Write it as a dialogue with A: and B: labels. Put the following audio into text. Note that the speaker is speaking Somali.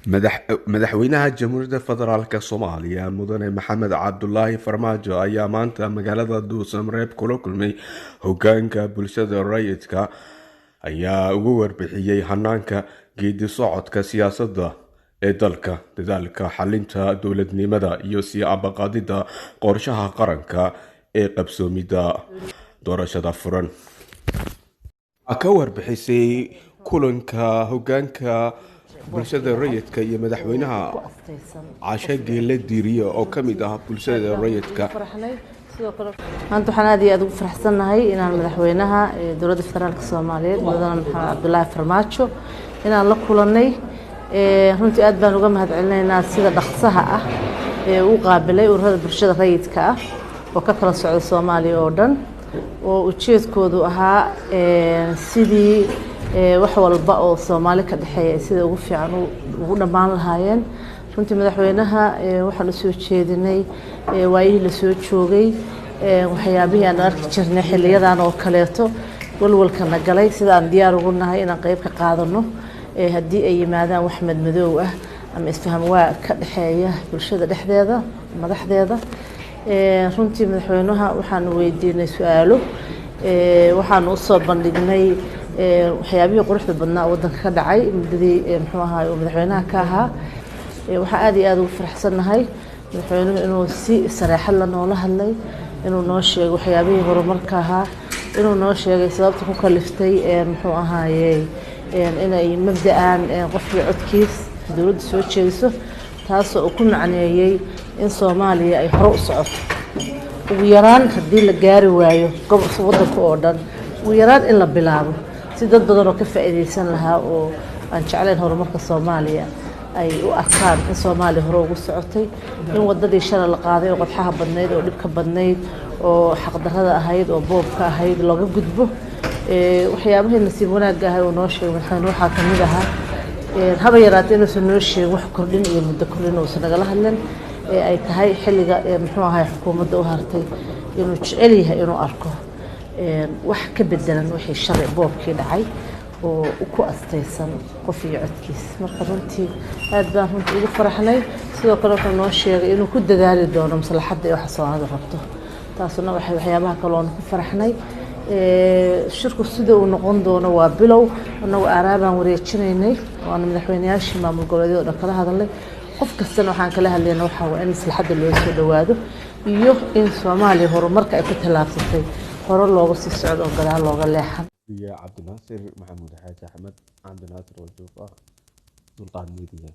A: madaxweynaha Jamhuuriyadda Federaalka Soomaaliya Mudane Maxamed Cabdullaahi Farmaajo ayaa maanta magaalada Dhuusamreeb kula kulmay hoggaanka bulshada rayidka ayaa ugu warbixiyay hanaanka geedi socodka siyaasadda ee dalka, dadaalka xalinta dowladnimada iyo sii abaqaadida qorshaha qaranka ee qabsoomidda doorashada furan. Ka warbixisay kulanka hoggaanka bulshada rayidka iyo madaxweynaha Caashe Geele Diiriye oo ka mid ah bulshada rayidka.
B: maanta waxaan aad iyo aad ugu faraxsanahay inaan madaxweynaha dowladda federaalka Soomaaliyeed Mudane Maxamed Cabdullaahi Farmaajo inaan la kulanay runtii aad baan uga mahadcelinaynaa sida dhaqsaha ah ee uu qaabilay ururada bulshada rayidka ah oo ka kala socda Soomaaliya oo dhan oo ujeedkoodu ahaa sidii wax walba oo Soomaali ka dhaxeeya sida ugu fiican ugu dhamaan lahaayeen. runtii madaxweynaha waxaan u soo jeedinay waayihii la soo joogay waxyaabihii aan arki jirnay xiliyadan oo kaleeto walwalkana galay sida aan diyaar ugu nahay inaan qayb ka qaadano haddii ay yimaadaan wax madmadow ah ama isfaham waa ka dhaxeeya bulshada dhexdeeda madaxdeeda. runtii madaxweynaha waxaan weydiinay su'aalo waxaan u soo bandhignay waxyaabihii quruxda badnaa waddanka ka dhacay muddadii muxuu ahaa oo madaxweynaha ka ahaa. waxaan aad iyo aad ugu faraxsanahay madaxweynuhu inuu si saraaxad la noola hadlay, inuu noo sheegay waxyaabihii horumarka ahaa, inuu noo sheegay sababta ku kaliftay muxuu ahaayey inay mabda'an qofkii codkiis dowladda soo jeediso taasoo uu ku macneeyay in Soomaaliya ay hore u socoto ugu yaraan haddii la gaari waayo gobolka waddanka oo dhan ugu yaraan in la bilaabo si dad badan oo ka faa'iideysan lahaa oo aan jeclayn horumarka Soomaaliya ay u arkaan in Soomaaliya hore ugu socotay in wadadii shalay la qaaday oo qodxaha badneyd oo dhibka badneyd oo xaqdarrada ahayd oo boobka ahayd looga gudbo. waxyaabihii nasiib wanaagga ah oo noo sheegay madaxweyne waxaa ka mid ahaa haba yaraatee inuusan noo sheegin wax kordhin iyo muddo kordhin uusan nagala hadlin ay tahay xilliga muxuu ahaa xukuumadda u hartay inuu jecel yahay inuu arko wax ka bedelan wixii shalay boobkii dhacay oo ku astaysan qof iyo codkiis. marka runtii aad baan runtii ugu faraxnay sidoo kale wuxuu noo sheegay inuu ku dadaali doono maslaxadda iyo waxa Soomaalidu rabto taasuna waxyaabaha kale oo ku faraxnay. shirku sida uu noqon doono waa bilow annagu aaraabaan wareejinaynay oo aan madaxweynayaashii maamul goboleedyada dhan kala hadalnay qof kastana waxaan kala hadlaynaa waxa waa in maslaxadda loo soo dhawaado iyo in Soomaaliya horumarka ay ku tallaabsatay hore looga sii socdo oo gadaal looga leexan.
A: Cabdinaasir Maxamuud Xaaji Axmed Cabdinaasir Wajuuq Sultaan Media.